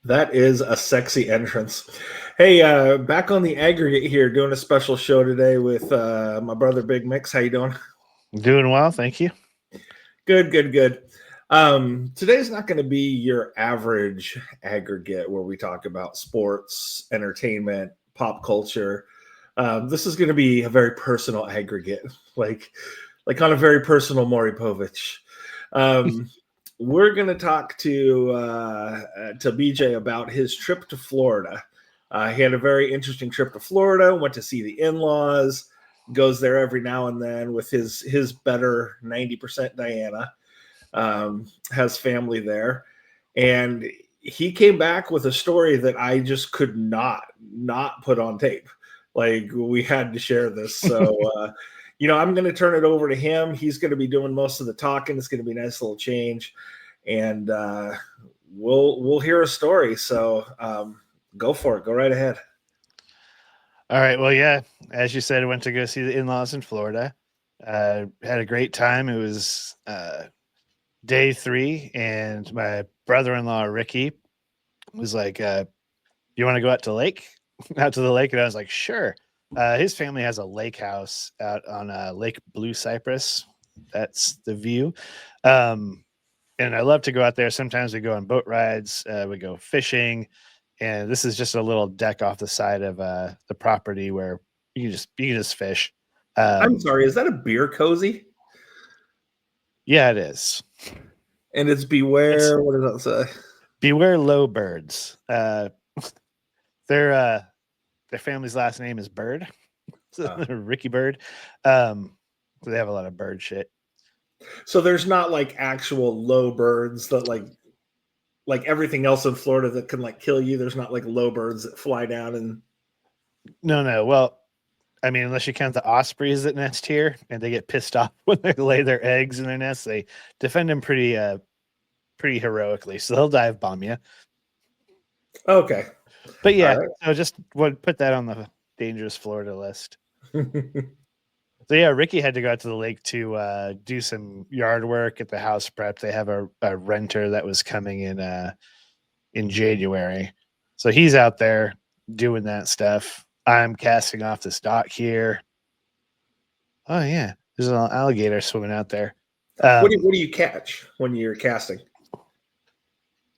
That is a sexy entrance. Hey, back on the aggregate here, doing a special show today with my brother Big Mix. How you doing? Doing well, thank you. Good, good, good. Today's not going to be your average aggregate where we talk about sports, entertainment, pop culture. This is going to be a very personal aggregate, like on a very personal Maury Povich. Um, we're going to talk to BJ about his trip to Florida. He had a very interesting trip to Florida. Went to see the in-laws. Goes there every now and then with his better 90% Diana. Has family there, and he came back with a story that I just could not put on tape. Like we had to share this. So I'm going to turn it over to him. He's going to be doing most of the talking. It's going to be a nice little change, and we'll hear a story. So go for it. Go right ahead. All right. Well, yeah, as you said, I went to go see the in-laws in Florida. Had a great time. It was day 3, and my brother-in-law Ricky was like, "You want to go out to the lake?" Out to the lake, and I was like, "Sure." His family has a lake house out on Lake Blue Cypress. That's the view. And I love to go out there. Sometimes we go on boat rides, we go fishing, and this is just a little deck off the side of the property where you can just fish. I'm sorry. Is that a beer cozy? Yeah, it is. And it's beware. It's What does that say? beware low birds. Their family's last name is Bird, Ricky Bird. So they have a lot of bird shit. So there's not like actual low birds that like everything else in Florida that can like kill you. There's not like low birds that fly down and No. Well, I mean, unless you count the ospreys that nest here, and they get pissed off when they lay their eggs in their nests, they defend them pretty heroically. So they'll dive bomb you. okay. But All yeah, right. so just would put that on the dangerous Florida list. So yeah, Ricky had to go out to the lake to do some yard work at the house prep. They have a renter that was coming in January, so he's out there doing that stuff. I'm casting off this dock here. Oh yeah, there's an alligator swimming out there. What do you catch when you're casting?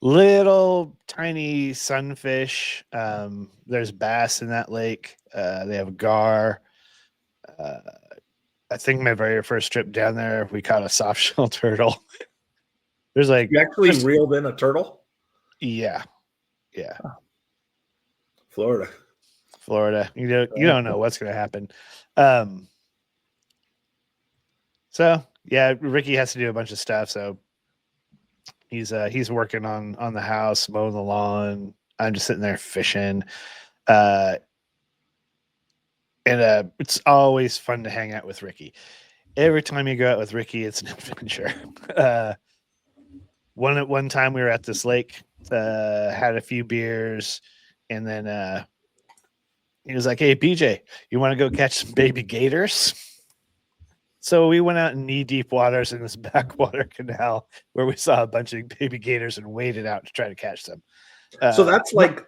Little tiny sunfish. There's bass in that lake. They have gar. Uh, I think my very first trip down there, we caught a soft shell turtle. There's like You actually reeled in a turtle? yeah. Florida. You don't know what's gonna happen. Um, so yeah, Ricky has to do a bunch of stuff. So he's working on the house, mowing the lawn. I'm just sitting there fishing. Uh, and it's always fun to hang out with Ricky. Every time you go out with Ricky, it's an adventure. One time we were at this lake, had a few beers, and then he was like, "Hey BJ, you want to go catch some baby gators?" So we went out in knee deep waters in this backwater canal where we saw a bunch of baby gators and waded out to try to catch them. So that's like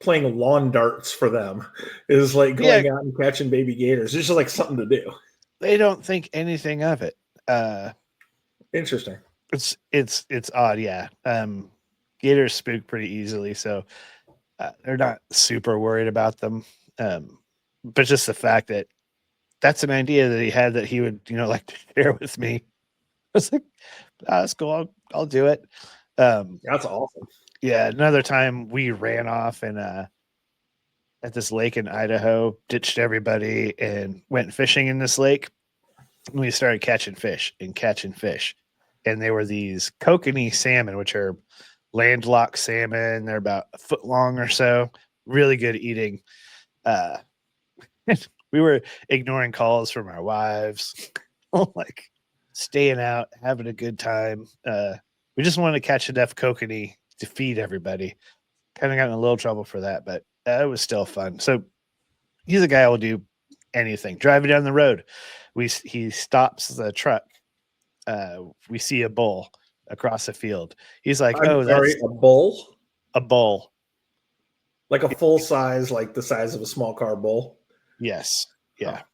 playing lawn darts for them. Is like Yeah, going out and catching baby gators. It's just like something to do. they don't think anything of it. Interesting. It's odd, yeah. Gators spook pretty easily, so they're not super worried about them. But just the fact that that's an idea that he had that he would, like to share with me. I was like, that's cool. I'll do it. That's awesome. Yeah. Another time we ran off and at this lake in Idaho, ditched everybody and went fishing in this lake. And we started catching fish. And they were these kokanee salmon, which are landlocked salmon. They're about a foot long or so. Really good eating. We were ignoring calls from our wives, like staying out, having a good time. We just wanted to catch enough kokanee to feed everybody. Kind of got in a little trouble for that, but it was still fun. So he's a guy who will do anything. Driving down the road, he stops the truck. We see a bull across the field. He's like, I'm "Oh, sorry, that's a bull? A bull. Like a full size, like the size of a small car bull. Yes. Yeah. Oh.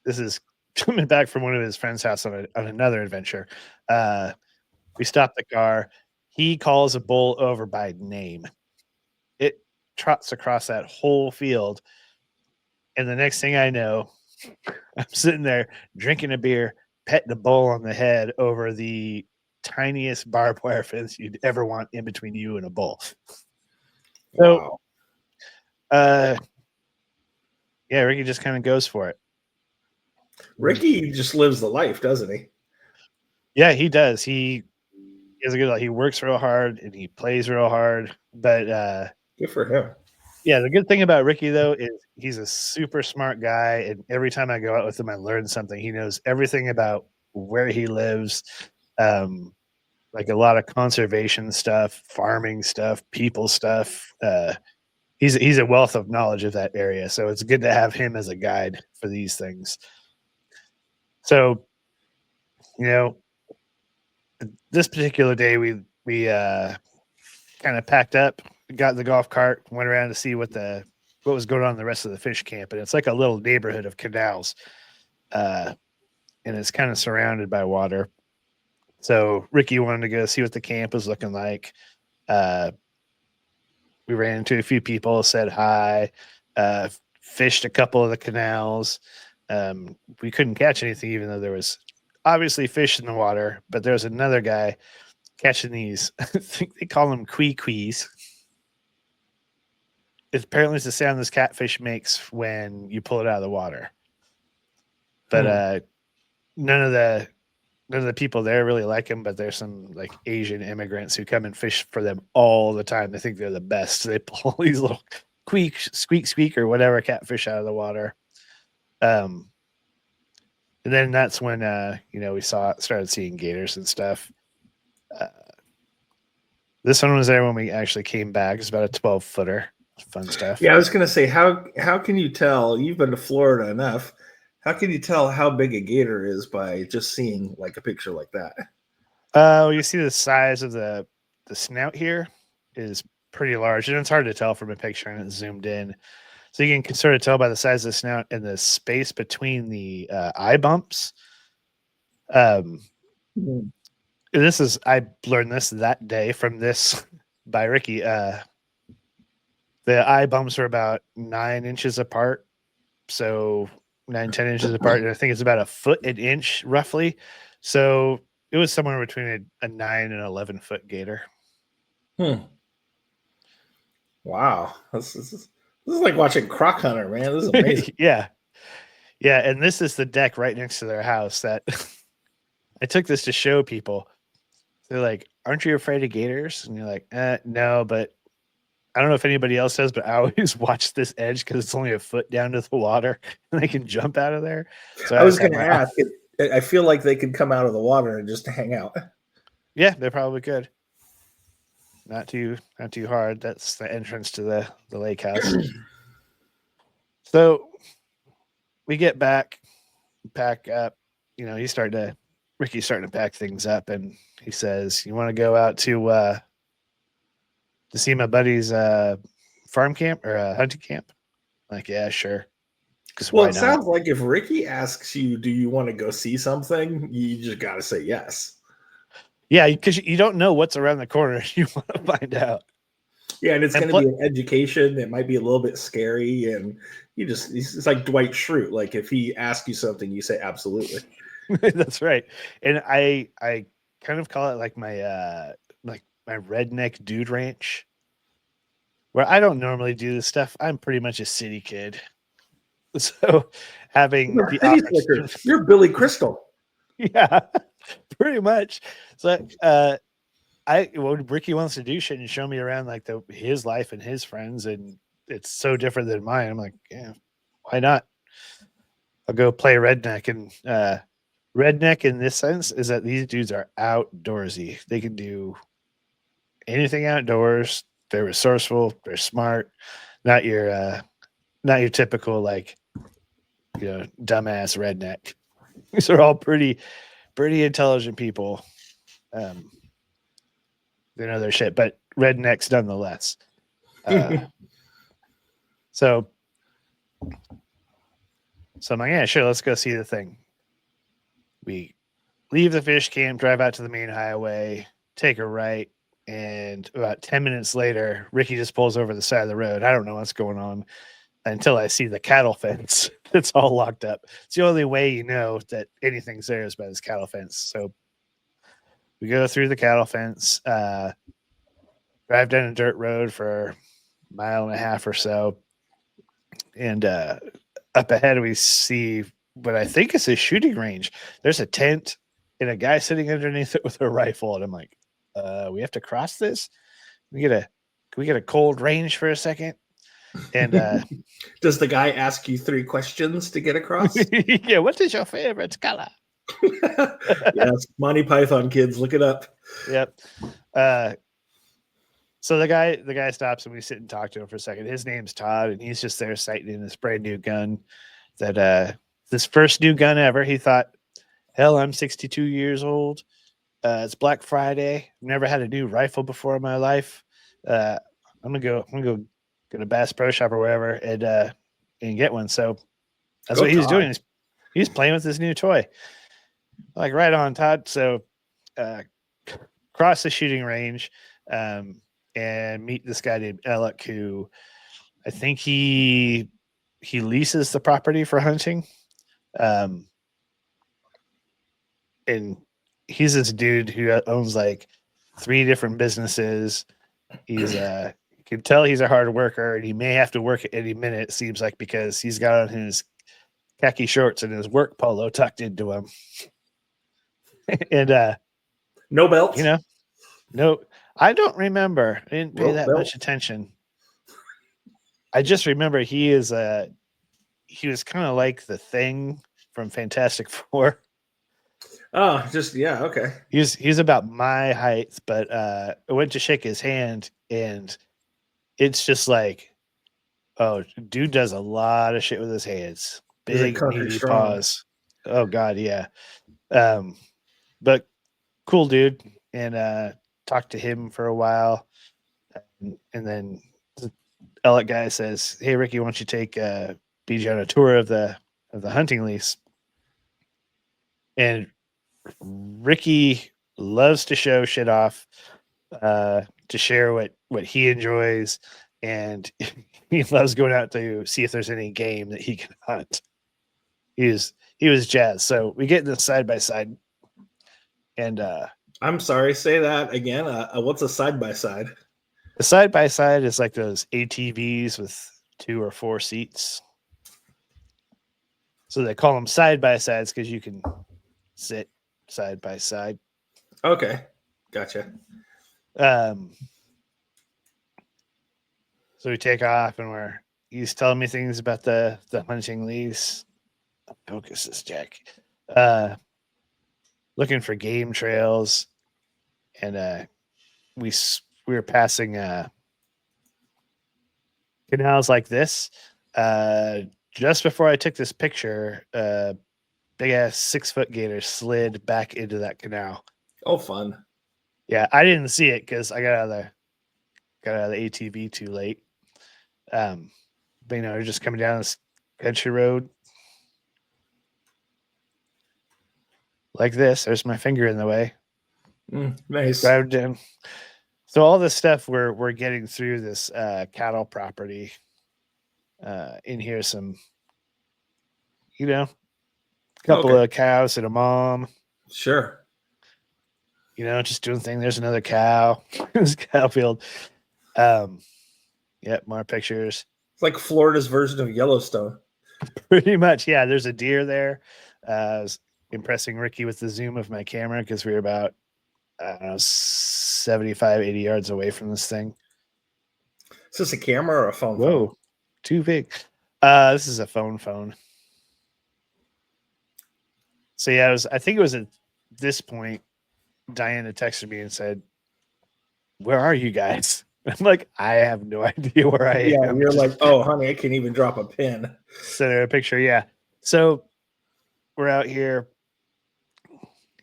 This is coming back from one of his friend's house on another adventure. We stopped the car. He calls a bull over by name. It trots across that whole field. And the next thing I know, I'm sitting there drinking a beer, petting a bull on the head over the tiniest barbed wire fence you'd ever want in between you and a bull. So, Wow. Yeah, Ricky just kind of goes for it. Ricky just lives the life, doesn't he? Yeah, he does. He is a good. He works real hard and he plays real hard. But Good for him. yeah, the good thing about Ricky though is he's a super smart guy, and every time I go out with him, I learn something. He knows everything about where he lives, like a lot of conservation stuff, farming stuff, people stuff. He's a wealth of knowledge of that area, so it's good to have him as a guide for these things. So, you know, this particular day we kind of packed up, got in the golf cart, went around to see what was going on in the rest of the fish camp, and it's like a little neighborhood of canals, and it's kind of surrounded by water. So Ricky wanted to go see what the camp was looking like. We ran into a few people, said hi, fished a couple of the canals. We couldn't catch anything, even though there was obviously fish in the water. But there was another guy catching these. I think they call them quee-quees. Apparently, it's the sound this catfish makes when you pull it out of the water. But none of the people there really like him. But there's some like Asian immigrants who come and fish for them all the time. They think they're the best. They pull these little squeak, squeak, or whatever catfish out of the water. And then that's when we started seeing gators and stuff. This one was there when we actually came back. It's about a 12-footer. Fun stuff. Yeah, I was gonna say, how can you tell? You've been to Florida enough. How can you tell how big a gator is by just seeing like a picture like that? You see the size of the snout here is pretty large, and it's hard to tell from a picture and it's zoomed in. So you can sort of tell by the size of the snout and the space between the eye bumps. I learned this that day from this by Ricky. The eye bumps are about 9 inches apart, so 9-10 inches apart, and I think it's about a foot an inch roughly. So it was somewhere between a 9 and 11-foot gator. Wow, this is like watching Croc Hunter, man. This is amazing. Yeah, and this is the deck right next to their house. That I took this to show people. They're like, "Aren't you afraid of gators?" And you're like, "No, but I don't know if anybody else does, but I always watch this edge because it's only a foot down to the water and they can jump out of there." So I was going to ask. I feel like they could come out of the water and just hang out. Yeah, they probably could. Not too hard. That's the entrance to the lake house. So we get back, pack up. Ricky's starting to pack things up, and he says, "You want to go out to see my buddy's farm camp or hunting camp?" I'm like, yeah, sure. Because Well, why it not? sounds like if Ricky asks you, "Do you want to go see something?" you just got to say yes. Yeah, because you don't know what's around the corner. You want to find out. Yeah, and it's going to be an education. It might be a little bit scary, and it's like Dwight Schrute. Like if he asks you something, you say absolutely. That's right. And I kind of call it like my redneck dude ranch, where I don't normally do this stuff. I'm pretty much a city kid. So having the opportunity, you're Billy Crystal. Yeah, pretty much. So what Ricky wants to do shit and show me around like his life and his friends, and it's so different than mine. I'm like, yeah, why not? I'll go play redneck. And redneck in this sense is that these dudes are outdoorsy. They can do anything outdoors. They're resourceful. They're smart. Not your typical dumbass redneck. These are all pretty intelligent people. they know their shit, but rednecks nonetheless. So I'm like, yeah, sure, let's go see the thing. We leave the fish camp, drive out to the main highway, take a right, and about 10 minutes later, Ricky just pulls over the side of the road. I don't know what's going on until I see the cattle fence that's all locked up. It's the only way you know that anything's there is by this cattle fence. So we go through the cattle fence, drive down a dirt road for a mile and a half or so, and up ahead we see what I think is a shooting range. There's a tent and a guy sitting underneath it with a rifle, and I'm like, we have to cross this? Can we get a cold range for a second? And does the guy ask you 3 questions to get across? yeah, what is your favorite color? Yes, Monty Python, kids, look it up. Yep. So the guy stops and we sit and talk to him for a second. His name's Todd, and he's just there sighting in this brand new gun that this first new gun ever. He thought, hell, I'm 62 years old. It's Black Friday. Never had a new rifle before in my life. I'm gonna go get a Bass Pro Shop or wherever and get one. So that's what he's doing. He's playing with this new toy. Like, right on, Todd. So cross the shooting range and meet this guy named Alec, who I think he leases the property for hunting. And he's this dude who owns like 3 different businesses. He's you can tell he's a hard worker, and he may have to work at any minute, it seems like, because he's got on his khaki shorts and his work polo tucked into him. And no belt. No, I don't remember. I didn't pay that much attention. I just remember he was kind of like the Thing from Fantastic Four. Oh, just yeah, okay. He's about my height, but I went to shake his hand, and it's just like, oh, dude does a lot of shit with his hands. Big meaty paws. Oh God, yeah. But cool dude, and talked to him for a while, and then the Alec guy says, "Hey Ricky, why don't you take BJ on a tour of the hunting lease?" And Ricky loves to show shit off, to share what he enjoys, and he loves going out to see if there's any game that he can hunt. He was jazzed. So we get in the side by side, and I'm sorry, say that again. What's a side by side? A side by side is like those ATVs with 2 or 4 seats. So they call them side by sides because you can sit side by side. Okay, gotcha. So we take off, and he's telling me things about the hunting lease. Focus this, Jack. Looking for game trails, and we were passing canals like this. Just before I took this picture, big ass 6-foot gator slid back into that canal. Oh, fun. Yeah, I didn't see it because I got out of the ATV too late. But we're just coming down this country road like this. There's my finger in the way. Nice. Drive down. So all this stuff we're getting through this cattle property. In here, some, couple of cows and a mom. Sure. Just doing things. There's another cow. This cow field. More pictures. It's like Florida's version of Yellowstone. Pretty much, yeah. There's a deer there. I was impressing Ricky with the zoom of my camera because we were about, 75, 80 yards away from this thing. Is this a camera or a phone? Whoa, too big. This is a phone. So yeah, I think it was at this point, Diana texted me and said, "Where are you guys?" I'm like, I have no idea where I am. Yeah, you're like, oh, honey, I can't even drop a pin. Send her a picture. Yeah. So we're out here.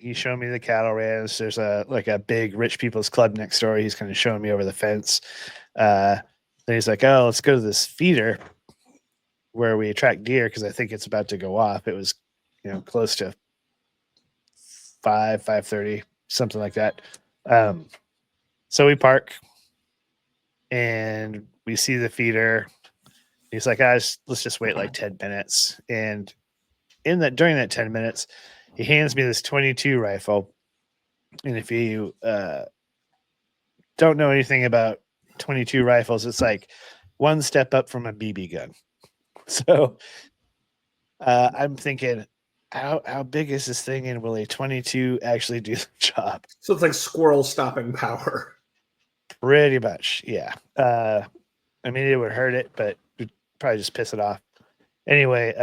He's showing me the cattle ranch. There's a big rich people's club next door. He's kind of showing me over the fence. Then he's like, "Oh, let's go to this feeder where we attract deer because I think it's about to go off." It was, close to 5:30, something like that. So we park and we see the feeder. He's like, let's just wait like 10 minutes. And during that 10 minutes, he hands me this 22 rifle. And if you don't know anything about 22 rifles, it's like one step up from a BB gun. So I'm thinking, how big is this thing, and will a 22 actually do the job? So it's like squirrel stopping power. Pretty much, yeah. I mean, it would hurt it, but it'd probably just piss it off. Anyway,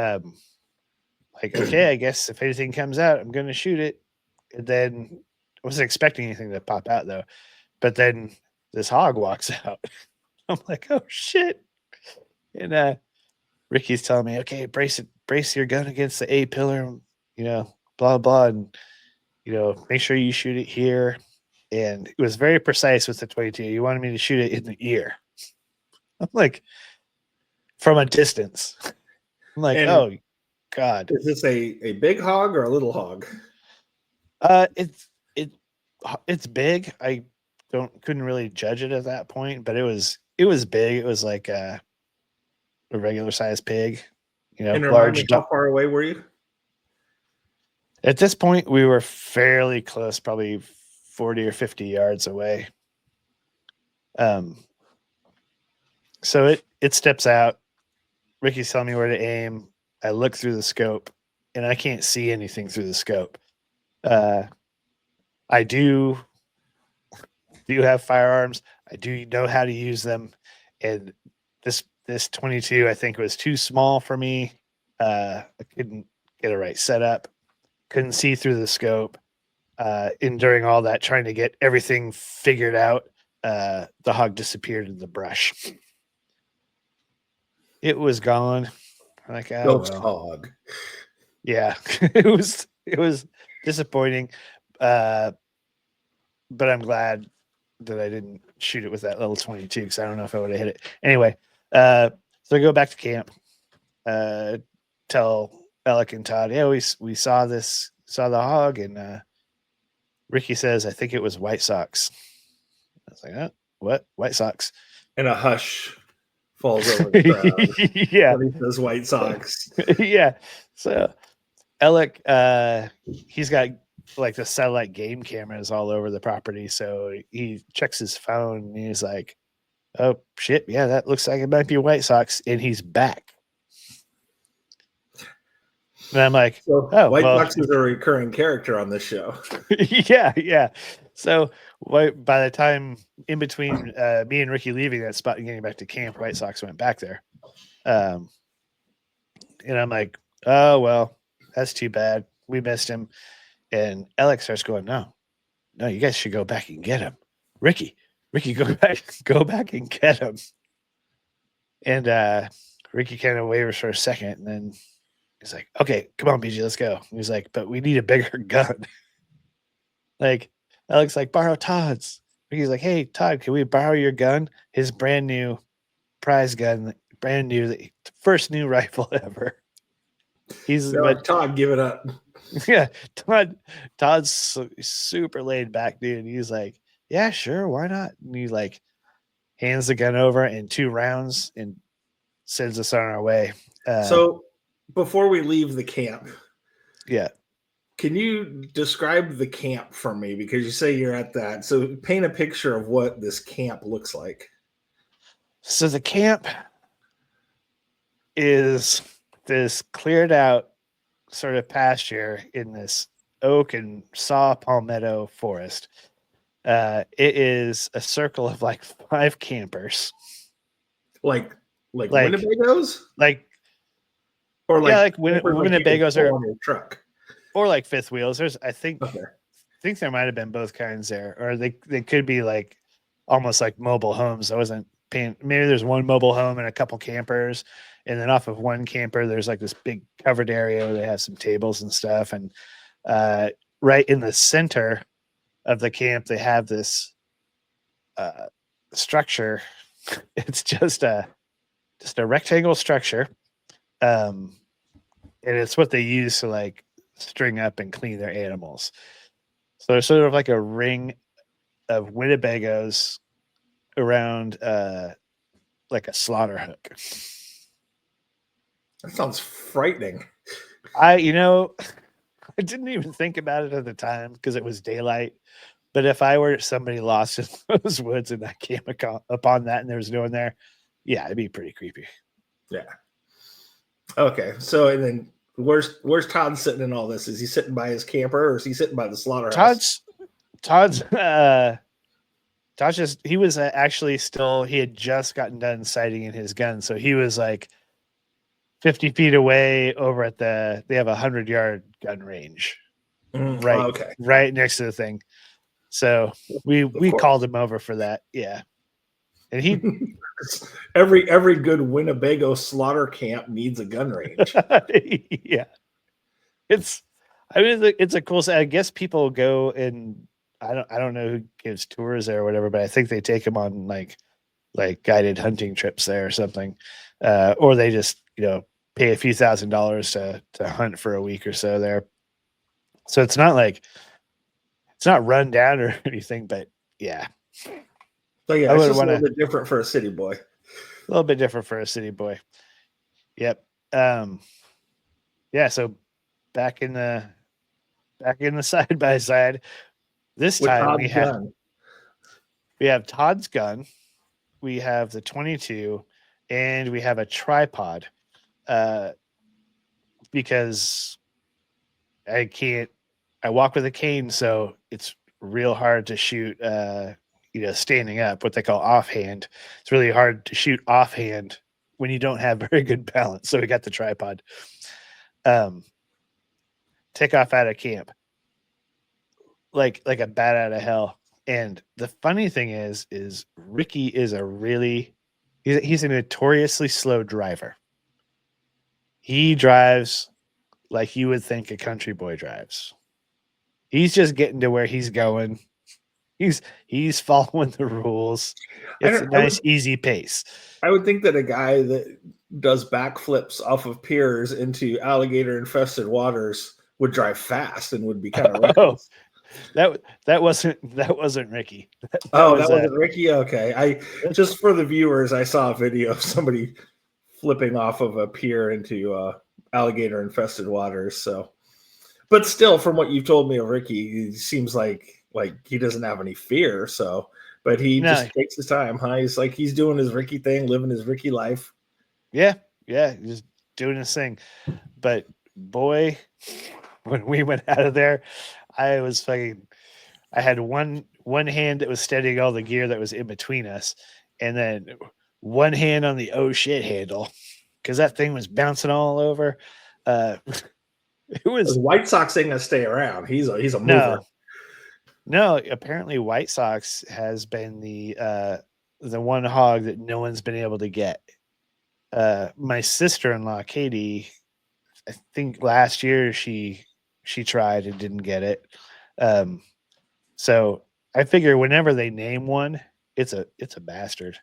like, okay, I guess if anything comes out, I'm going to shoot it. And then I wasn't expecting anything to pop out, though. But then this hog walks out. I'm like, oh, shit. And Ricky's telling me, okay, brace your gun against the A pillar, blah, blah. And, make sure you shoot it here. And it was very precise with the 22. You wanted me to shoot it in the ear. I'm like, from a distance. I'm like, oh, God. Is this a big hog or a little hog? It's big. I couldn't really judge it at that point, but it was big. It was like a regular sized pig, And large. How far away were you? At this point, we were fairly close, probably 40 or 50 yards away. So it steps out. Ricky's telling me where to aim. I look through the scope, and I can't see anything through the scope. I do have firearms. I do know how to use them, and this 22, I think, was too small for me. I couldn't get a right setup. Couldn't see through the scope. And during all that, trying to get everything figured out, the hog disappeared in the brush. It was gone. Like, Ghost hog. Yeah, it was disappointing, but I'm glad that I didn't shoot it with that little 22 because I don't know if I would have hit it. Anyway, so I go back to camp. Tell Alec and Todd, yeah, we saw the hog, and Ricky says, I think it was White Sox. I was like, what? White Sox? And a hush falls over the crowd. Yeah. When he says White Sox. Yeah. So Alec, he's got like the satellite game cameras all over the property. So he checks his phone and he's like, oh shit. Yeah, that looks like it might be White Sox. And he's back. And I'm like, White Sox is a recurring character on this show. Yeah. So by the time in between me and Ricky leaving that spot and getting back to camp, White Sox went back there. And I'm like, oh, well, that's too bad. We missed him. And Alex starts going, no, you guys should go back and get him. Ricky, go back and get him. And Ricky kind of wavers for a second, and then he's like, okay, come on, BJ, let's go. And he's like, but we need a bigger gun. Like, Alex like, borrow Todd's. Ricky's like, hey, Todd, can we borrow your gun? His brand new prize gun, brand new, the first new rifle ever. He's like, Todd, give it up. Yeah, Todd's super laid back, dude. He's like, yeah, sure, why not? And he like hands the gun over in 2 rounds and sends us on our way. So before we leave the camp, yeah, can you describe the camp for me? Because you say you're at that. So paint a picture of what this camp looks like. So the camp is this cleared out sort of pasture in this oak and saw palmetto forest. It is a circle of like 5 campers. Like Winnebagos? Or like Winnebagos are on your truck. Or like fifth wheels. I think there might have been both kinds there. Or they could be like almost like mobile homes. I wasn't paying. Maybe there's one mobile home and a couple campers. And then off of one camper, there's like this big covered area where they have some tables and stuff. And right in the center of the camp, they have this structure. It's just a rectangle structure, and it's what they use to like string up and clean their animals. So there's sort of like a ring of Winnebagos around like a slaughter hook. That sounds frightening. I didn't even think about it at the time because it was daylight. But if I were somebody lost in those woods and I came upon that and there was no one there, yeah, it'd be pretty creepy. Yeah. Okay. So and then where's Todd sitting in all this? Is he sitting by his camper or is he sitting by the slaughterhouse? Todd's just he was actually still he had just gotten done sighting in his gun, so he was like 50 feet away over at they have a 100-yard gun range right next to the thing. So we called him over for that. Yeah. And he every good Winnebago slaughter camp needs a gun range. Yeah. It's a cool I guess people go and I don't know who gives tours there or whatever, but I think they take them on like guided hunting trips there or something. Or they just, pay a few $1,000s to hunt for a week or so there. So it's not run down or anything, but yeah. So yeah, it's just a little bit different for a city boy. A little bit different for a city boy. Yep. Yeah, so back in the side by side. This time we have Todd's gun, we have the 22, and we have a tripod. Because I walk with a cane, so it's real hard to shoot standing up, what they call offhand. It's really hard to shoot offhand when you don't have very good balance. So we got the tripod. Take off out of camp. Like a bat out of hell. And the funny thing is Ricky is he's a notoriously slow driver. He drives like you would think a country boy drives. He's just getting to where he's going. He's following the rules. It's a nice, easy pace. I would think that a guy that does backflips off of piers into alligator-infested waters would drive fast and would be kind of reckless. That wasn't Ricky. That wasn't Ricky. Okay, just for the viewers, I saw a video of somebody flipping off of a pier into alligator-infested waters. So, but still, from what you've told me of Ricky, he seems like he doesn't have any fear. So, but he just takes his time. Huh? He's doing his Ricky thing, living his Ricky life. Yeah, just doing his thing. But boy, when we went out of there, I had one hand that was steadying all the gear that was in between us, and then one hand on the oh shit handle because that thing was bouncing all over. It was White Sox ain't gonna stay around. He's a mover. No, apparently White Sox has been the one hog that no one's been able to get. My sister-in-law Katie, I think last year she tried and didn't get it. So I figure whenever they name one, it's a bastard.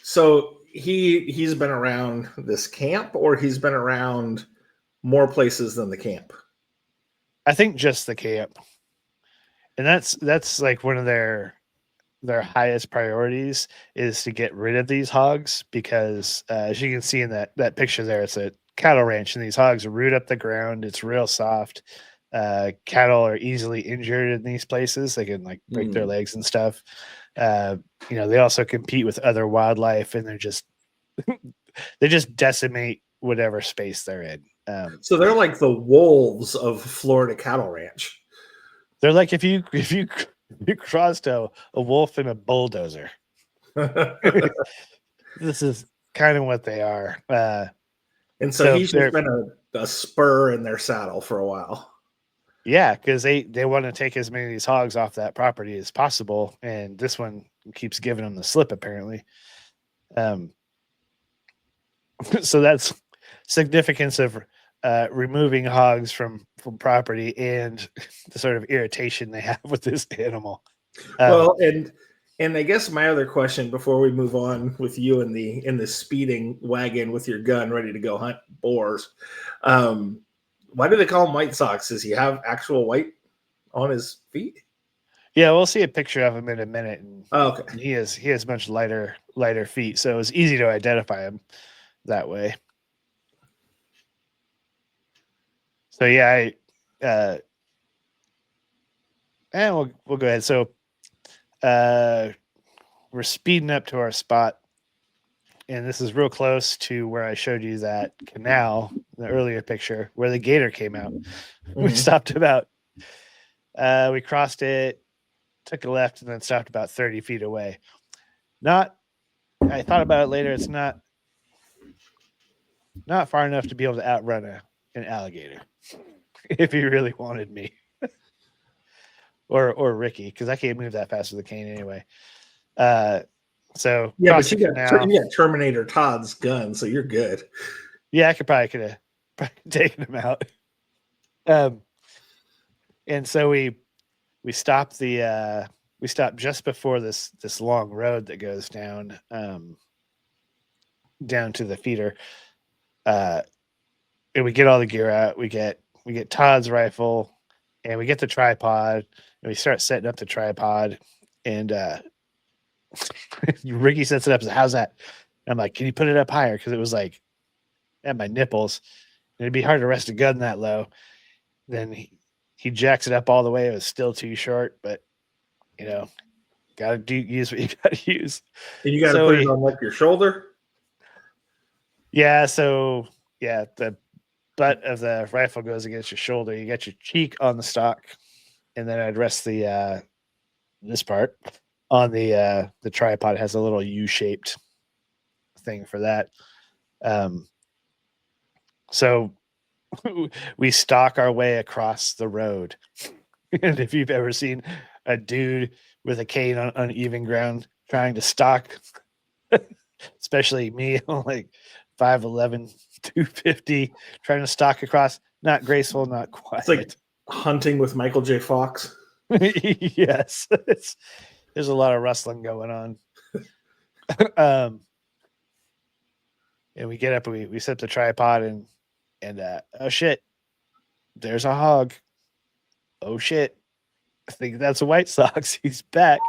So he's been around this camp, or he's been around more places than the camp? I think just the camp. And that's like one of their highest priorities is to get rid of these hogs because as you can see in that picture there, it's a cattle ranch and these hogs root up the ground. It's real soft. Cattle are easily injured in these places. They can like break their legs and stuff. They also compete with other wildlife and they just decimate whatever space they're in. So they're like the wolves of Florida cattle ranch. They're like if you crossed a wolf and a bulldozer. This is kind of what they are. And so he's just been a spur in their saddle for a while. Yeah, because they want to take as many of these hogs off that property as possible, and this one keeps giving them the slip apparently. So that's significance of removing hogs from property and the sort of irritation they have with this animal. Well, and I guess my other question before we move on with you in the speeding wagon with your gun ready to go hunt boars, why do they call him White Socks? Does he have actual white on his feet? Yeah, we'll see a picture of him in a minute, and Oh, okay. he has much lighter feet, so it's easy to identify him that way. So yeah, and we'll go ahead. So we're speeding up to our spot, and this is real close to where I showed you that canal, the earlier picture, where the gator came out. Mm-hmm. We stopped about, we crossed it, took a left, and then stopped about 30 feet away. I thought about it later. It's not far enough to be able to outrun an alligator if he really wanted me. or Ricky, because I can't move that fast with a cane anyway. So yeah, but you got Terminator Todd's gun, so you're good. Yeah, I could have taken him out. And so we stopped we stopped just before this long road that goes down down to the feeder. And we get all the gear out. We get Todd's rifle, and we get the tripod, and we start setting up the tripod. And Ricky sets it up. Says, "How's that?" And I'm like, "Can you put it up higher?" Because it was like at my nipples. And it'd be hard to rest a gun that low. Then he jacks it up all the way. It was still too short, but gotta use what you gotta use. And you got to put it on like your shoulder. Yeah, so yeah, the butt of the rifle goes against your shoulder. You got your cheek on the stock, and then I'd rest the this part on the tripod. It has a little U-shaped thing for that. So we stalk our way across the road. And if you've ever seen a dude with a cane on uneven ground trying to stalk, especially me, like 5'11", 250, trying to stalk across, not graceful, not quiet. It's like hunting with Michael J. Fox. Yes. There's a lot of rustling going on. And we get up and we set the tripod and oh shit, there's a hog. Oh shit, I think that's a White Sox. He's back.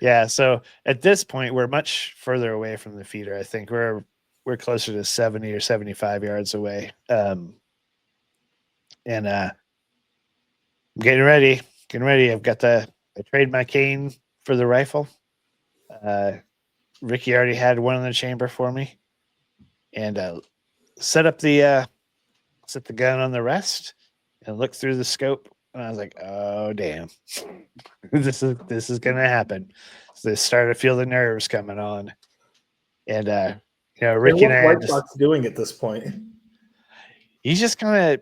Yeah, so at this point we're much further away from the feeder. I think we're closer to 70 or 75 yards away. And I'm getting ready. I've got I trade my cane for the rifle. Ricky already had one in the chamber for me, and set the gun on the rest and look through the scope. And I was like, "Oh damn, this is gonna happen." So they started to feel the nerves coming on, and Ricky and I White Sox doing at this point? He's just kind of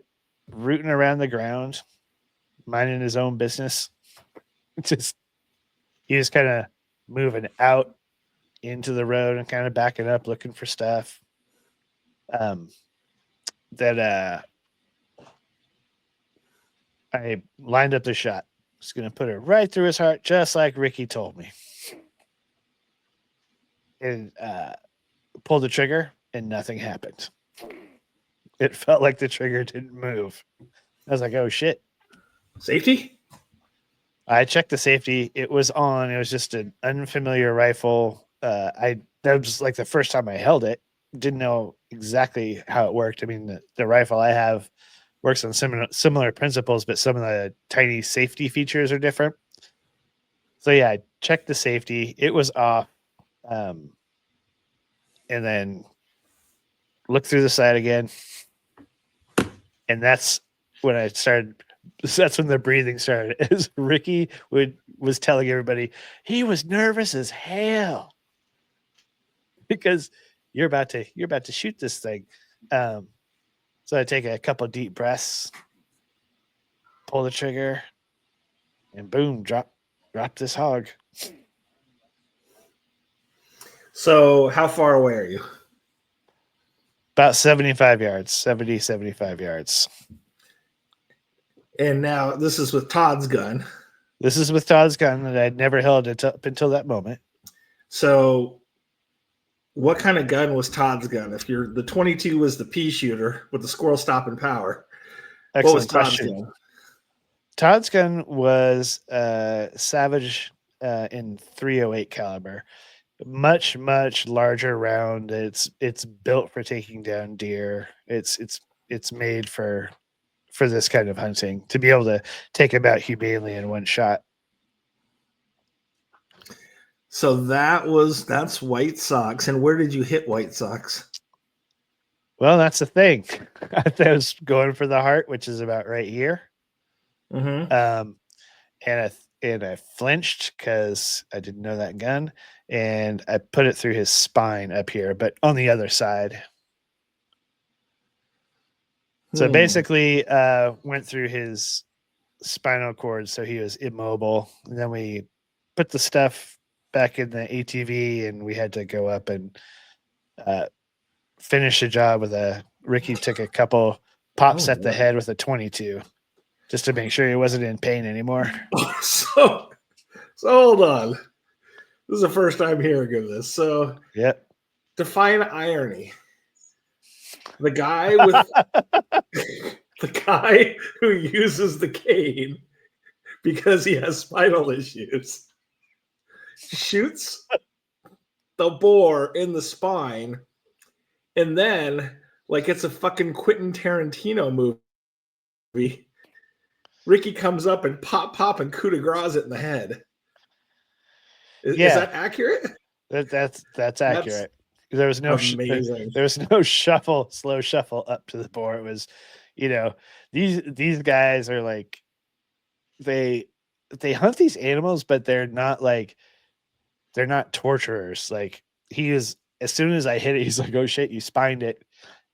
rooting around the ground, minding his own business. He's just kind of moving out into the road and kind of backing up, looking for stuff. That I lined up the shot. Just gonna put it right through his heart, just like Ricky told me. And pulled the trigger, and nothing happened. It felt like the trigger didn't move. I was like, "Oh shit!" Safety? I checked the safety. It was on. It was just an unfamiliar rifle. That was like the first time I held it. Didn't know exactly how it worked. I mean, the rifle I have works on similar principles, but some of the tiny safety features are different. So yeah, I checked the safety. It was off. And then looked through the sight again. And that's when I started. That's when the breathing started. As Ricky was telling everybody, he was nervous as hell because you're about to shoot this thing. So I take a couple of deep breaths, pull the trigger, and boom, drop this hog. So how far away are you? About 75 yards, 70, 75 yards. And now this is with Todd's gun. This is with Todd's gun that I'd never held it up until that moment. So what kind of gun was Todd's gun? If you're the 22 was the pea shooter with the squirrel stopping power. Excellent what was question. Todd's gun? Todd's gun was Savage in 308 caliber. Much larger round. It's built for taking down deer. It's made for this kind of hunting, to be able to take them out humanely in one shot. So that's White Sox. And where did you hit White Sox? Well, that's the thing. I was going for the heart, which is about right here. Mm-hmm. And I flinched because I didn't know that gun, and I put it through his spine up here, but on the other side. So basically, went through his spinal cord, so he was immobile. And then we put the stuff back in the ATV, and we had to go up and finish the job with Ricky took a couple pops at the head with a 22, just to make sure he wasn't in pain anymore. So hold on. This is the first time hearing of this. So yep. Define irony. The guy with the guy who uses the cane because he has spinal issues shoots the boar in the spine, and then, like it's a fucking Quentin Tarantino movie, Ricky comes up and pop and coup de grace it in the head. Is that accurate? That's accurate. There was no amazing. There was no slow shuffle up to the boar. It was, these guys are like, they hunt these animals, but they're not torturers. Like, he is, as soon as I hit it, he's like, "Oh shit, you spined it,"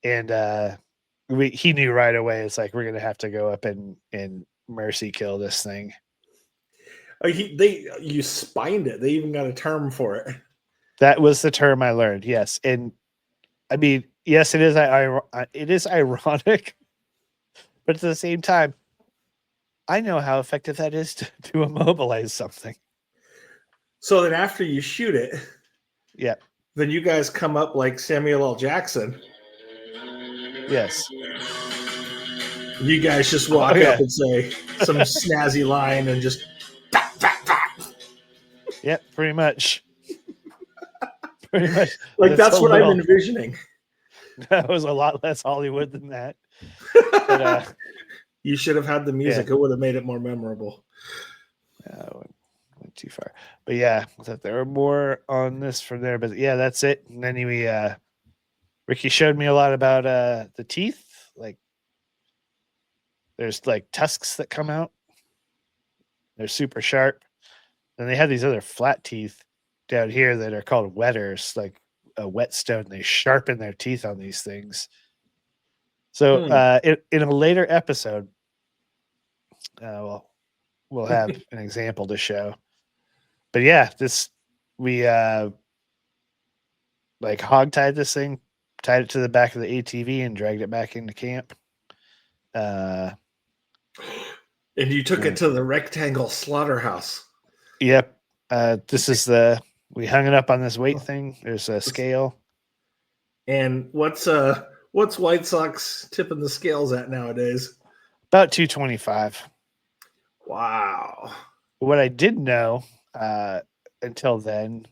and he knew right away. It's like, we're gonna have to go up and mercy kill this thing. You spined it. They even got a term for it. That was the term I learned. Yes, and I mean, yes, it is ironic, but at the same time, I know how effective that is to immobilize something. So then, after you shoot it, yeah, then you guys come up like Samuel L. Jackson. Yes. You guys just walk up and say some snazzy line and just. Yep, pretty much. Pretty much. Like that's what I'm envisioning. That was a lot less Hollywood than that. But, you should have had the music. It would have made it more memorable. Went too far. But yeah, I thought there were more on this from there. But yeah, that's it. And then Ricky showed me a lot about the teeth. Like, there's like tusks that come out. They're super sharp. And they have these other flat teeth down here that are called wetters, like a whetstone. They sharpen their teeth on these things. So in a later episode, we'll have an example to show. But yeah, we like hog-tied this thing, tied it to the back of the ATV, and dragged it back into camp. And you took it to the rectangle slaughterhouse. Yep. We hung it up on this weight thing. There's a scale. And what's White Sox tipping the scales at nowadays? About 225. Wow. What I didn't know until then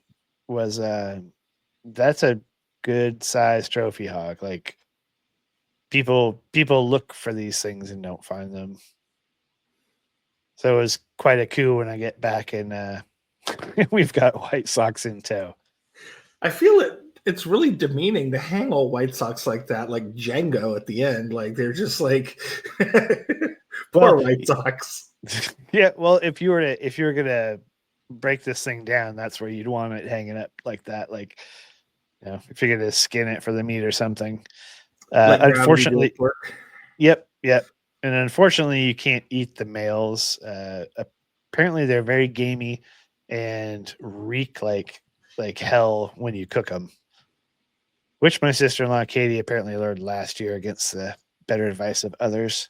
was that's a good size trophy hog. Like, people look for these things and don't find them. So it was quite a coup when I get back and we've got White Sox in tow. I feel it's really demeaning to hang all White Sox like that, like Django at the end. Like, they're just like poor White Sox. Yeah, well, if you were gonna break this thing down, that's where you'd want it hanging up like that. Like, if you're gonna skin it for the meat or something. Unfortunately, yep. And unfortunately, you can't eat the males. Apparently, they're very gamey and reek like hell when you cook them. which my sister-in-law Katie apparently learned last year against the better advice of others.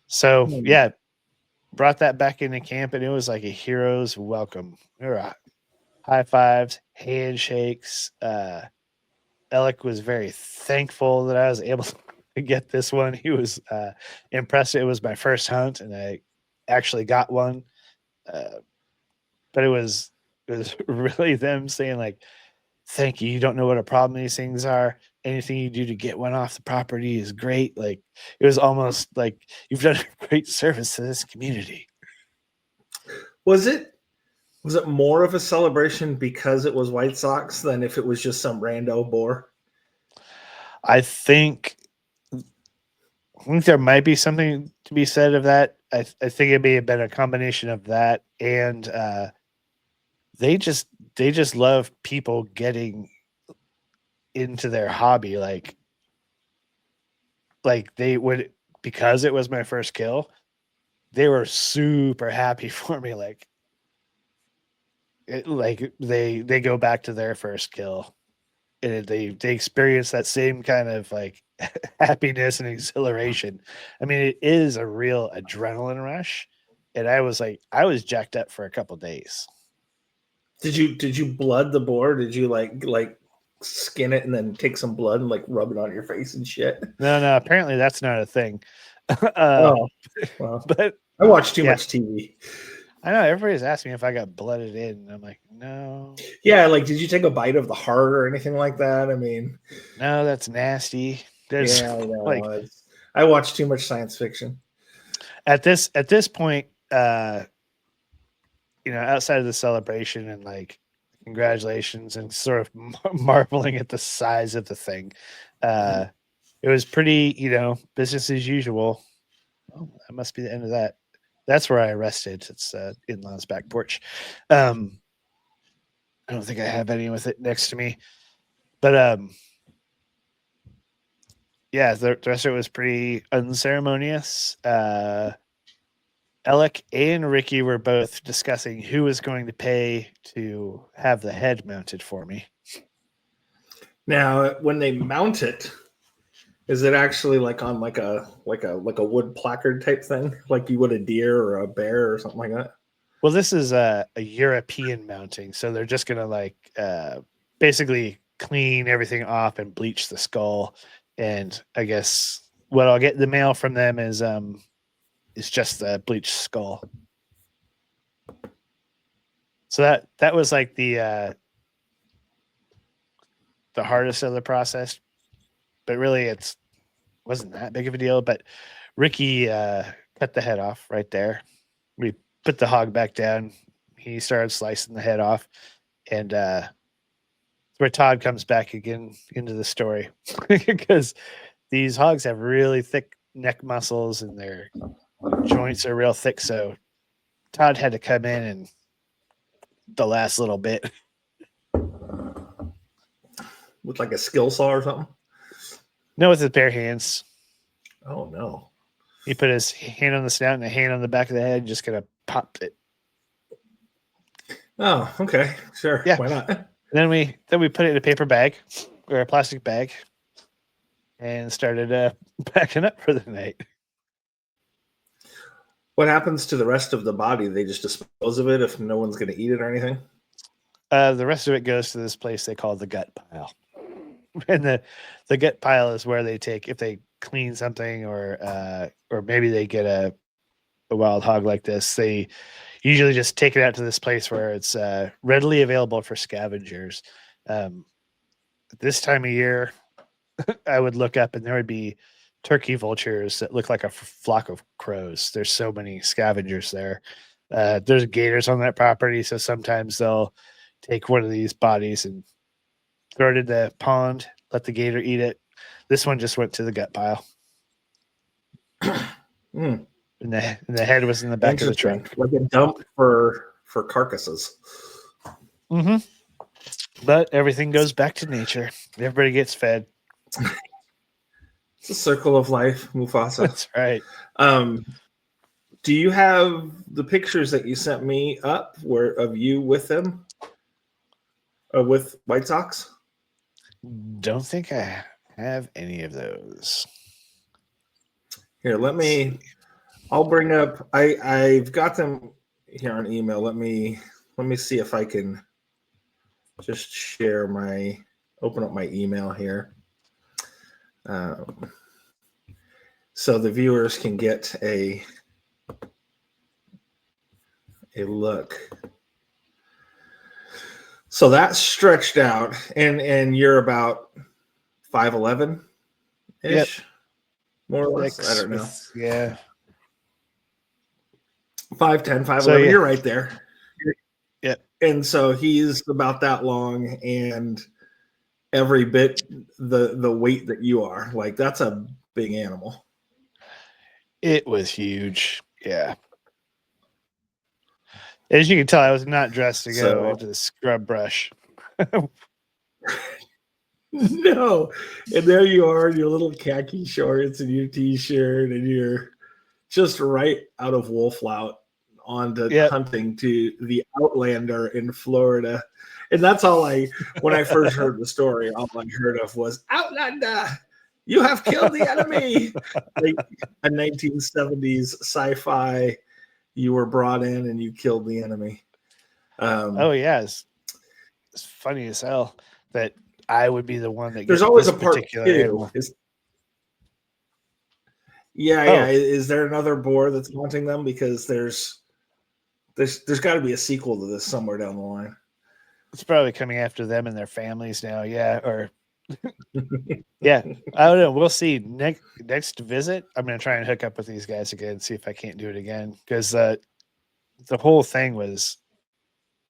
So yeah, brought that back into camp, and it was like a hero's welcome. There were high fives, handshakes. Alec was very thankful that I was able to get this one. He was impressed. It was my first hunt, and I actually got one. But it was really them saying like, "Thank you. You don't know what a problem these things are. Anything you do to get one off the property is great." Like it was almost like you've done a great service to this community. Was it more of a celebration because it was White Sox than if it was just some rando boar? I think there might be something to be said of that. I think it may have been a combination of that and they just love people getting into their hobby like they would, because it was my first kill. They were super happy for me, like they go back to their first kill and they experience that same kind of like happiness and exhilaration. I mean, it is a real adrenaline rush, and I was jacked up for a couple days. Did you blood the boar? Did you like skin it and then take some blood and like rub it on your face and shit? No, apparently that's not a thing. Oh, well, But I watch too yeah, much TV. I know everybody's asking me if I got blooded in, and I'm like, no, Yeah, like did you take a bite of the heart or anything like that? I mean, no, that's nasty. There's yeah, I know. like I watch too much science fiction. at this point, outside of the celebration and like congratulations and sort of marveling at the size of the thing, it was pretty, business as usual. Oh, that must be the end of that. That's where I rested. It's in-laws back porch. I don't think I have any with it next to me, but yeah, the rest of it was pretty unceremonious. Alec and Ricky were both discussing who was going to pay to have the head mounted for me. Now, when they mount it, is it actually like on like a wood placard type thing, like you would a deer or a bear or something like that? Well, this is a European mounting, so they're just gonna like basically clean everything off and bleach the skull. And I guess what I'll get the mail from them is just the bleached skull. So that was like the hardest of the process, but really it's wasn't that big of a deal. But Ricky cut the head off right there. We put the hog back down. He started slicing the head off, and where Todd comes back again into the story because these hogs have really thick neck muscles and their joints are real thick. So Todd had to come in and the last little bit With like a skill saw or something? No, with his bare hands. Oh no! He put his hand on the snout and a hand on the back of the head, just gonna pop it. Oh, okay, sure. Yeah. Why not? Then we put it in a paper bag or a plastic bag and started packing up for the night. What happens to the rest of the body? They just dispose of it if no one's going to eat it or anything? The rest of it goes to this place they call the gut pile. And the gut pile is where they take if they clean something or maybe they get a wild hog like this. They usually just take it out to this place where it's readily available for scavengers. This time of year, I would look up and there would be turkey vultures that look like a flock of crows. There's so many scavengers there. There's gators on that property, so sometimes they'll take one of these bodies and throw it in the pond, let the gator eat it. This one just went to the gut pile. Mm. And the head was in the back of the trunk. Like a dump for carcasses. Mm-hmm. But everything goes back to nature. Everybody gets fed. It's a circle of life, Mufasa. That's right. Do you have the pictures that you sent me up of you with them? With White Sox? Don't think I have any of those. Here, I'll bring up. I've got them here on email. Let me see if I can just open up my email here, so the viewers can get a look. So that's stretched out, and you're about 5'11" ish, Yep. more or less. I don't know. Yeah. 5'10", 5'11". So, yeah. You're right there. Yep. And so he's about that long, and every bit the weight that you are. Like, that's a big animal. It was huge. Yeah. As you can tell, I was not dressed to go into the scrub brush. No. And there you are in your little khaki shorts and your t-shirt, and you're just right out of Wolflout onto hunting to the Outlander in Florida. And that's all when I first heard the story, all I heard of was, Outlander, you have killed the enemy. Like a 1970s sci-fi, you were brought in and you killed the enemy. Oh, yeah. It's funny as hell that I would be the one that there's always a part two. Yeah. Is there another boar that's haunting them? Because there's got to be a sequel to this somewhere down the line. It's probably coming after them and their families now. Yeah. Or yeah, I don't know. We'll see. Next visit, I'm going to try and hook up with these guys again, see if I can't do it again. Because the whole thing was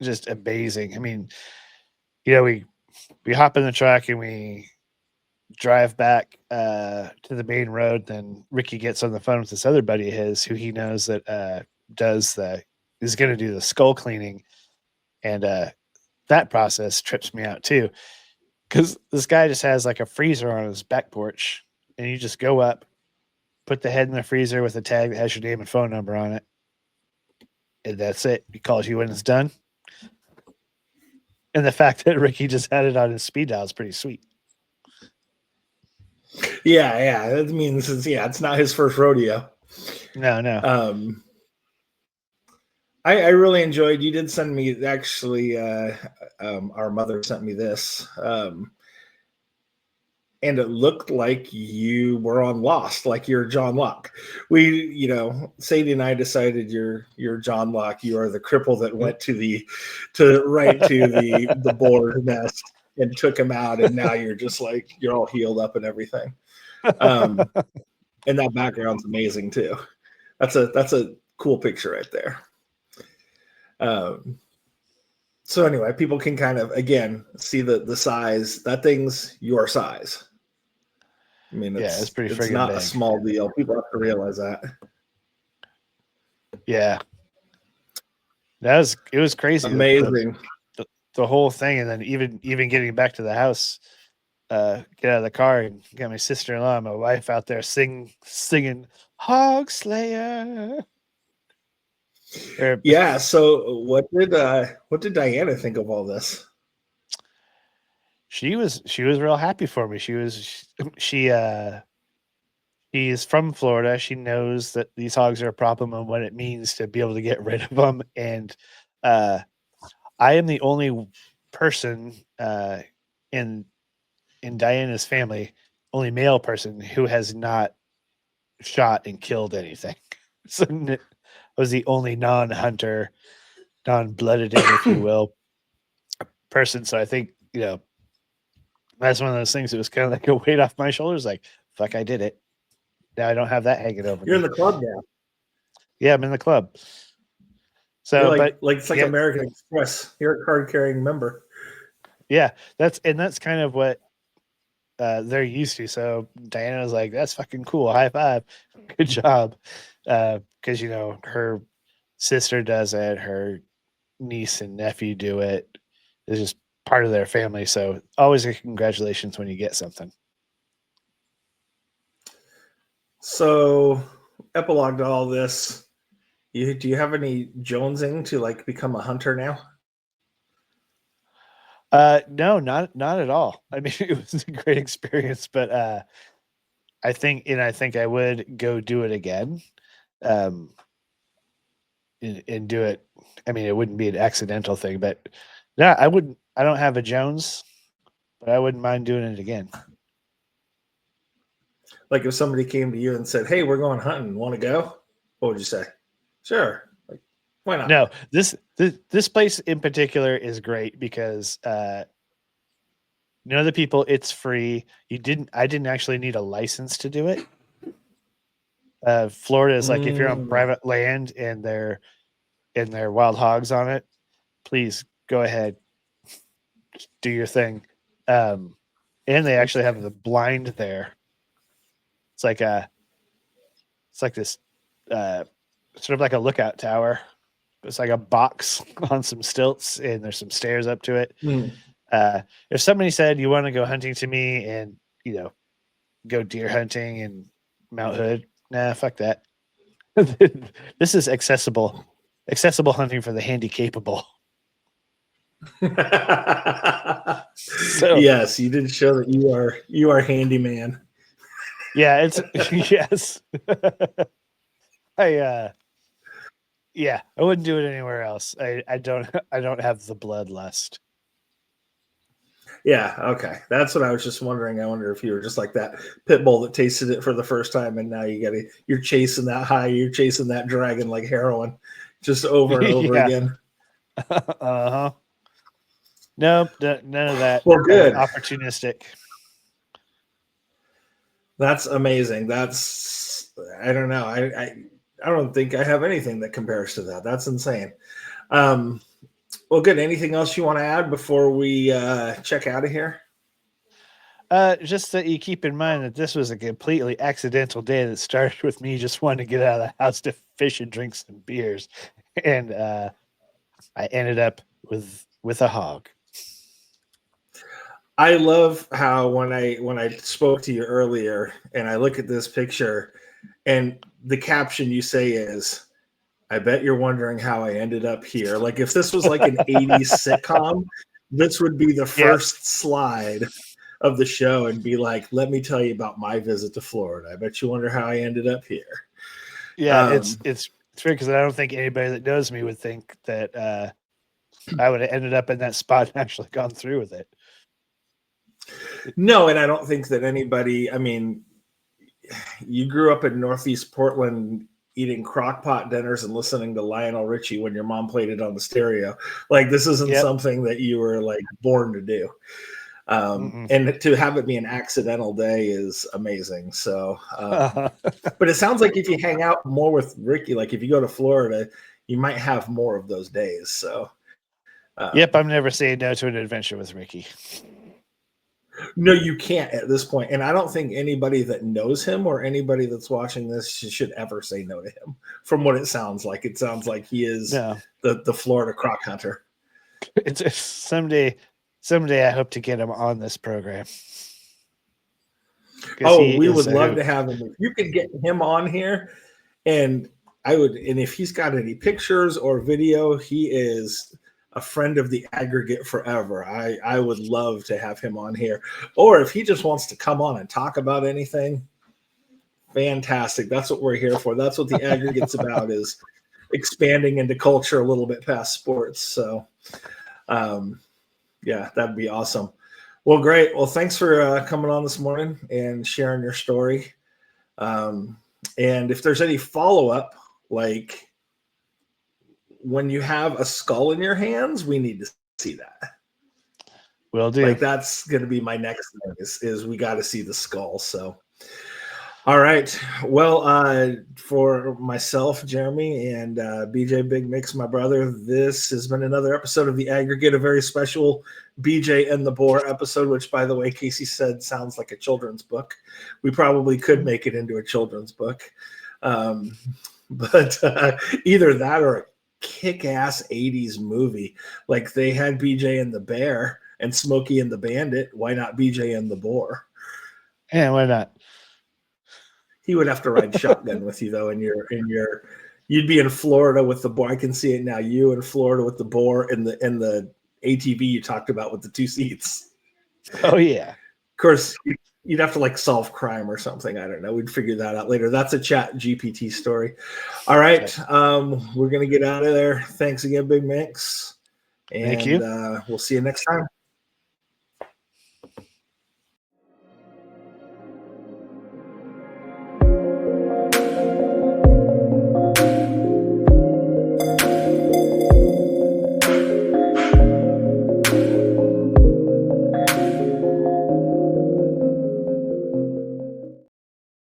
just amazing. I mean, we hop in the truck and we drive back to the main road. Then Ricky gets on the phone with this other buddy of his who he knows that is going to do the skull cleaning, and that process trips me out too, because this guy just has like a freezer on his back porch, and you just go up, put the head in the freezer with a tag that has your name and phone number on it, and that's it. He calls you when it's done. And the fact that Ricky just had it on his speed dial is pretty sweet. Yeah. That means it's not his first rodeo. No. I really enjoyed. You did send me actually. Our mother sent me this, and it looked like you were on Lost, like you're John Locke. Sadie and I decided you're John Locke. You are the cripple that went to the boar nest and took him out, and now you're just like you're all healed up and everything. And that background's amazing too. That's a cool picture right there. So anyway, people can kind of again see the size. That thing's your size. I mean, it's pretty. It's not big. A small deal. People have to realize that. Yeah, it was crazy. Amazing. The whole thing, and then even getting back to the house, get out of the car and got my sister-in-law and my wife out there singing Hog Slayer. Yeah. So what did Diana think of all this? She was real happy for me. She is from Florida. She knows that these hogs are a problem and what it means to be able to get rid of them. And I am the only person in Diana's family, only male person who has not shot and killed anything. So I was the only non-hunter, non-blooded, if you will, person. So I think, that's one of those things that was kind of like a weight off my shoulders. Like, fuck, I did it. Now I don't have that hanging over me. You're in the club now. Yeah, I'm in the club. So, it's like American Express. You're a card-carrying member. Yeah, that's kind of what they're used to. So Diana was like, "That's fucking cool. High five. Good job." Because her sister does it, her niece and nephew do it. It's just part of their family. So always a congratulations when you get something. So, epilogue to all this. Do you have any jonesing to become a hunter now? No, not at all. I mean, it was a great experience, but I think I would go do it again. Um, and do it. I mean, it wouldn't be an accidental thing, but no, I wouldn't. I don't have a Jones, but I wouldn't mind doing it again. Like if somebody came to you and said, "Hey, we're going hunting. Want to go?" What would you say? Sure. Like, why not? No, this place in particular is great because the people, it's free. I didn't actually need a license to do it. Florida is like if you're on private land and they're wild hogs on it, please go ahead, do your thing. And they actually have the blind there. It's like this sort of like a lookout tower. It's like a box on some stilts, and there's some stairs up to it. If somebody said you want to go hunting to me and go deer hunting in Mount Hood, nah, fuck that. This is accessible hunting for the handy capable. So yes, you did show that you are handyman. yeah, it's yes. I wouldn't do it anywhere else. I don't have the bloodlust. Yeah, okay. That's what I was just wondering. I wonder if you were just like that pit bull that tasted it for the first time and now you're chasing that high, you're chasing that dragon like heroin just over and over again. Uh-huh. Nope, none of that. Well, good. Opportunistic. That's amazing. I don't know. I don't think I have anything that compares to that. That's insane. Well, good. Anything else you want to add before we check out of here? Just that you keep in mind that this was a completely accidental day that started with me just wanting to get out of the house to fish and drink some beers, and I ended up with a hog. I love how when I spoke to you earlier and I look at this picture and the caption you say is, "I bet you're wondering how I ended up here." Like if this was like an 80s sitcom, this would be the first slide of the show and be like, "Let me tell you about my visit to Florida. I bet you wonder how I ended up here." Yeah, it's weird because I don't think anybody that knows me would think that I would have ended up in that spot and actually gone through with it. No, and I don't think that anybody, I mean, you grew up in Northeast Portland eating crockpot dinners and listening to Lionel Richie when your mom played it on the stereo. Like this isn't something that you were like born to do. And to have it be an accidental day is amazing. So, but it sounds like if you hang out more with Ricky, like if you go to Florida, you might have more of those days. So, yep, I'm never saying no to an adventure with Ricky. No, you can't at this point. And I don't think anybody that knows him or anybody that's watching this should ever say no to him from what it sounds like. It sounds like he is the Florida croc hunter. It's someday I hope to get him on this program. Oh, we would love to have him. If you could get him on here, and if he's got any pictures or video, he is a friend of the Aggregate forever. I would love to have him on here. Or if he just wants to come on and talk about anything, fantastic. That's what we're here for. That's what the Aggregate's about, is expanding into culture a little bit past sports. So, yeah, that'd be awesome. Well, great. Well, thanks for coming on this morning and sharing your story. And if there's any follow-up, like when you have a skull in your hands, we need to see that. Will do. Like that's going to be my next thing is we got to see the skull. So, all right. Well, for myself, Jeremy, and BJ Big Mix, my brother, this has been another episode of The Aggregate, a very special BJ and the Boar episode, which, by the way, Casey said sounds like a children's book. We probably could make it into a children's book. But either that or a kick-ass 80s movie. Like they had BJ and the Bear and Smokey and the Bandit. Why not BJ and the Boar? Yeah, why not? He would have to ride shotgun with you though, you'd be in Florida with the Boar. I can see it now. You in Florida with the Boar in the ATV you talked about with the 2 seats. Oh yeah. Of course, you'd have to like solve crime or something. I don't know. We'd figure that out later. That's a Chat GPT story. All right. We're going to get out of there. Thanks again, Big Mix. And Thank you. We'll see you next time.